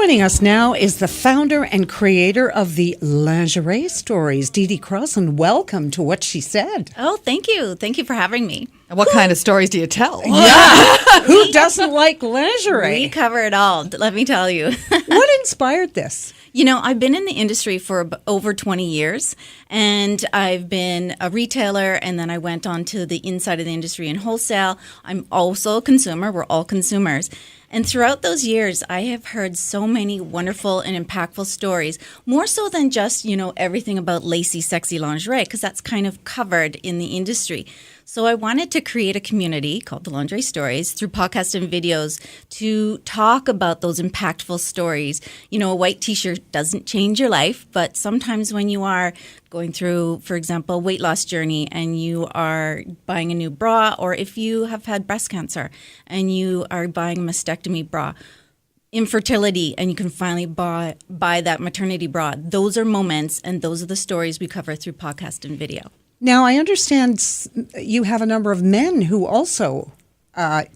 Joining us now is the founder and creator of the Lingerie Stories, Deedee Crosland. Welcome to What She Said. Oh, thank you. Thank you for having me. And what kind of stories do you tell? Yeah. Who doesn't like lingerie? We cover it all, let me tell you. What inspired this? You know, I've been in the industry for over 20 years, and I've been a retailer, and then I went on to the inside of the industry in wholesale. I'm also a consumer. We're all consumers. And throughout those years, I have heard so many wonderful and impactful stories, more so than just, everything about lacy, sexy lingerie, because that's kind of covered in the industry. So I wanted to create a community called the Lingerie Stories through podcasts and videos to talk about those impactful stories. You know, a white t-shirt doesn't change your life, but sometimes when you are going through, for example, a weight loss journey and you are buying a new bra, or if you have had breast cancer and you are buying a mastectomy bra, infertility, and you can finally buy that maternity bra, those are moments and those are the stories we cover through podcast and video. Now, I understand you have a number of men who also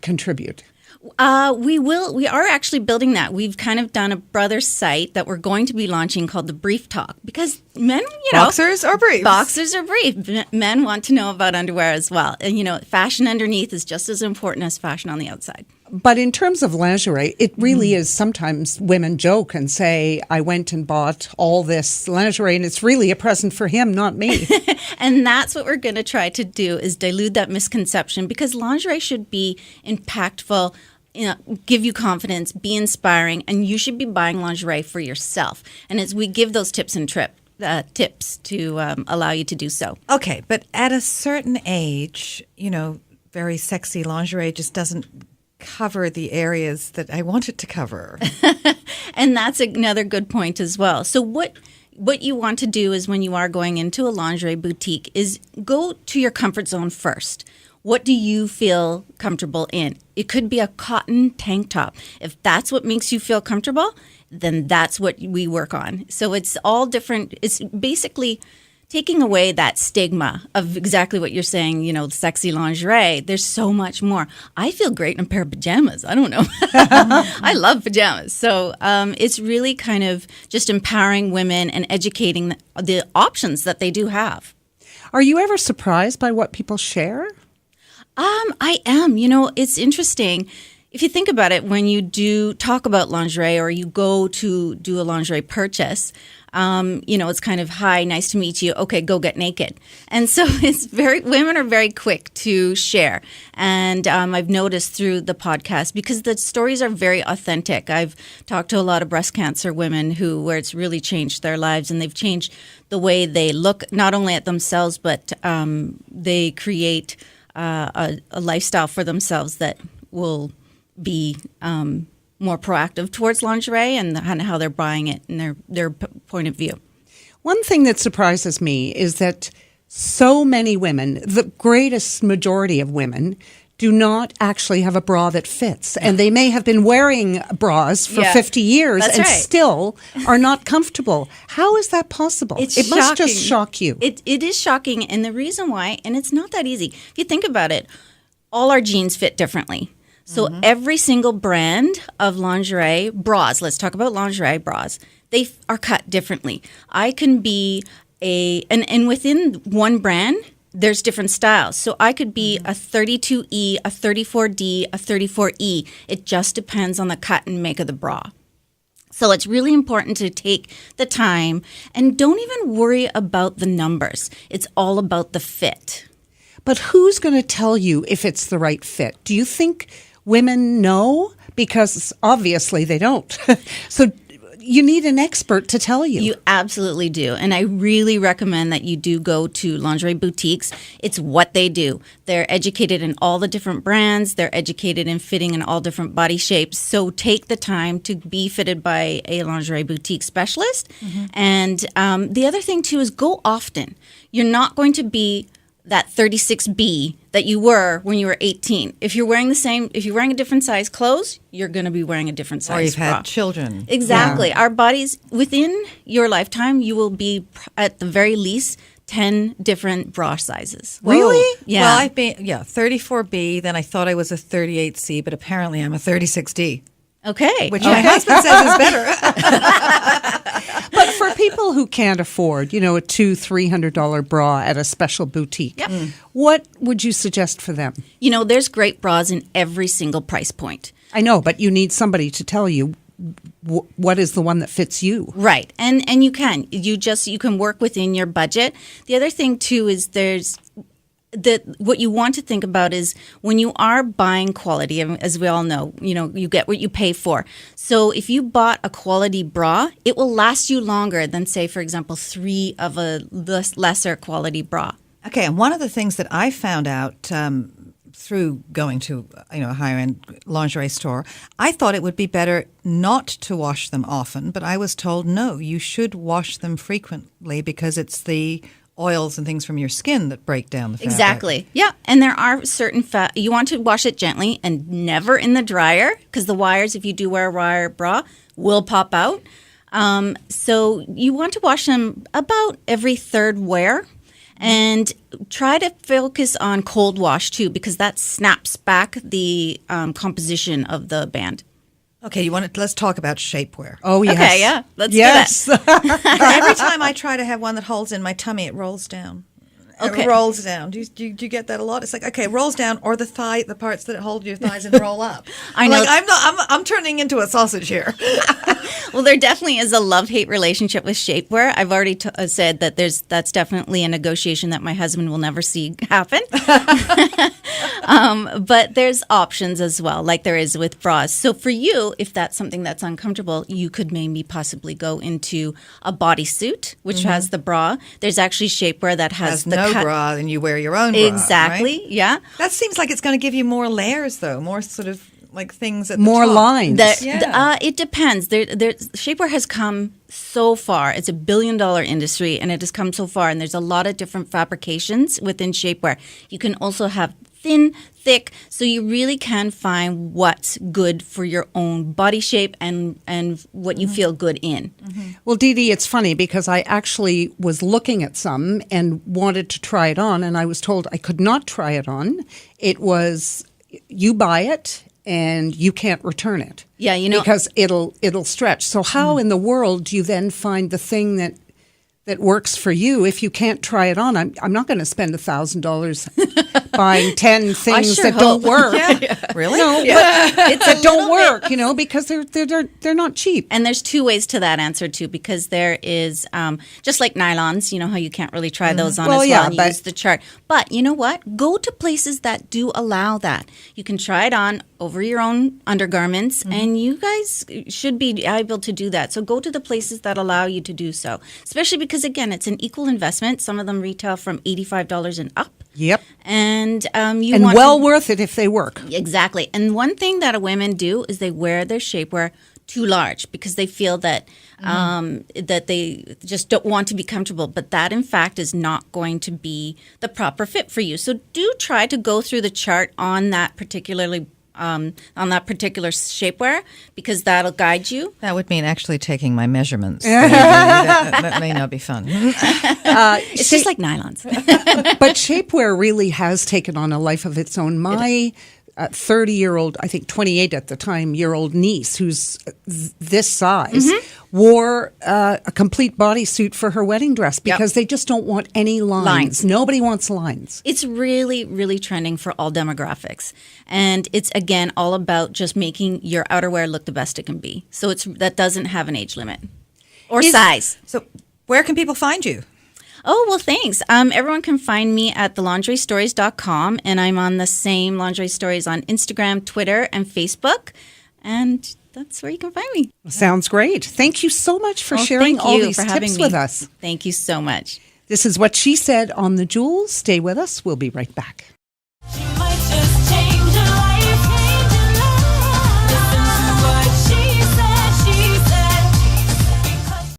contribute. We are actually building that. We've kind of done a brother site that we're going to be launching called the Brief Talk, because men, Boxers or briefs? Boxers or brief. Men want to know about underwear as well. And, fashion underneath is just as important as fashion on the outside. But in terms of lingerie, it really is sometimes women joke and say, I went and bought all this lingerie and it's really a present for him, not me. And that's what we're going to try to do, is dilute that misconception, because lingerie should be impactful, give you confidence, be inspiring, and you should be buying lingerie for yourself. And as we give those tips and tips to allow you to do so. Okay, but at a certain age, very sexy lingerie just doesn't cover the areas that I want it to cover. And that's another good point as well. So what you want to do is, when you are going into a lingerie boutique, is go to your comfort zone first. What do you feel comfortable in? It could be a cotton tank top. If that's what makes you feel comfortable, then that's what we work on. So it's all different. It's basically taking away that stigma of exactly what you're saying, sexy lingerie. There's so much more. I feel great in a pair of pajamas. I don't know. I love pajamas. So it's really kind of just empowering women and educating the options that they do have. Are you ever surprised by what people share? I am. It's interesting. If you think about it, when you do talk about lingerie or you go to do a lingerie purchase, it's kind of, hi, nice to meet you. Okay, go get naked. And so women are very quick to share. And I've noticed through the podcast, because the stories are very authentic. I've talked to a lot of breast cancer women where it's really changed their lives, and they've changed the way they look, not only at themselves, but they create a lifestyle for themselves that will be more proactive towards lingerie and how they're buying it and their point of view. One thing that surprises me is that so many women, the greatest majority of women, do not actually have a bra that fits. And they may have been wearing bras for 50 years and right. still are not comfortable. How is that possible? It must just shock you. It is shocking. And the reason why, and it's not that easy. If you think about it, all our jeans fit differently. So every single brand of lingerie bras, let's talk about lingerie bras, they are cut differently. I can be and within one brand, there's different styles. So I could be a 32E, a 34D, a 34E. It just depends on the cut and make of the bra. So it's really important to take the time and don't even worry about the numbers. It's all about the fit. But who's going to tell you if it's the right fit? Do you think women know? Because obviously they don't. So you need an expert to tell you. You absolutely do. And I really recommend that you do go to lingerie boutiques. It's what they do. They're educated in all the different brands. They're educated in fitting in all different body shapes. So take the time to be fitted by a lingerie boutique specialist. And the other thing, too, is go often. You're not going to be that 36B that you were when you were 18. If you're wearing a different size clothes, you're going to be wearing a different size bra. Or you've had children. Exactly. Yeah. Our bodies, within your lifetime, you will be at the very least 10 different bra sizes. Really? Yeah. Well, I've been 34B, then I thought I was a 38C, but apparently I'm a 36D. Okay. which my husband says is better. But for people who can't afford, a $200-300 bra at a special boutique, what would you suggest for them? There's great bras in every single price point. I know, but you need somebody to tell you what is the one that fits you. Right. And you can. You can work within your budget. The other thing too is what you want to think about is when you are buying quality, as we all know, you get what you pay for. So if you bought a quality bra, it will last you longer than, say, for example, 3 of a lesser quality bra. Okay, and one of the things that I found out through going to a higher end lingerie store, I thought it would be better not to wash them often, but I was told no, you should wash them frequently because it's the oils and things from your skin that break down the fabric. Exactly. Yeah. And there are certain you want to wash it gently and never in the dryer because the wires, if you do wear a wire bra, will pop out. So you want to wash them about every third wear. And try to focus on cold wash too, because that snaps back the composition of the band. Okay, let's talk about shapewear. Oh, yes. Okay, yeah, let's do that. Every time I try to have one that holds in my tummy, it rolls down. Okay. It rolls down. Do you get that a lot? It's like, okay, it rolls down, or the parts that hold your thighs and roll up. I know. I'm turning into a sausage here. Well, there definitely is a love-hate relationship with shapewear. I've already said that that's definitely a negotiation that my husband will never see happen. But there's options as well, like there is with bras. So for you, if that's something that's uncomfortable, you could maybe possibly go into a bodysuit, which has the bra. There's actually shapewear that has no bra, and you wear your own bra. Exactly, right? Yeah. That seems like it's going to give you more layers, though, more sort of like things at more the top. lines. It depends. Shapewear has come so far. It's $1 billion industry, and it has come so far. And there's a lot of different fabrications within shapewear. You can also have thin, thick, so you really can find what's good for your own body shape and what you feel good in. Well, Deedee, it's funny because I actually was looking at some and wanted to try it on, and I was told I could not try it on. It was, you buy it and you can't return it. Yeah, because it'll stretch. So how in the world do you then find the thing that works for you if you can't try it on? I'm not going to spend $1,000 buying 10 things that don't work. Really? No, but that don't work, because they're not cheap. And there's 2 ways to that answer too, because there is just like nylons, how you can't really try those on and use the chart. But you know what? Go to places that do allow that. You can try it on over your own undergarments, and you guys should be able to do that. So go to the places that allow you to do so, especially because, again, it's an equal investment. Some of them retail from $85 and up. Yep. And worth it if they work. Exactly. And one thing that women do is they wear their shapewear too large because they feel that that they just don't want to be comfortable. But that, in fact, is not going to be the proper fit for you. So do try to go through the chart on that particular shapewear, because that'll guide you. That would mean actually taking my measurements. that may not be fun. It's just like nylons. But shapewear really has taken on a life of its own. My 30-year-old, I think 28 at the time, year-old niece, who's this size, wore a complete bodysuit for her wedding dress because they just don't want any lines. Nobody wants lines. It's really, really trending for all demographics. And it's, again, all about just making your outerwear look the best it can be. So that doesn't have an age limit or size. So where can people find you? Oh, well, thanks. Everyone can find me at thelingeriestories.com, and I'm on the same Lingerie Stories on Instagram, Twitter, and Facebook. And that's where you can find me. Sounds great. Thank you so much for sharing all these tips with us. Thank you so much. This is What She Said on The Jewels. Stay with us. We'll be right back.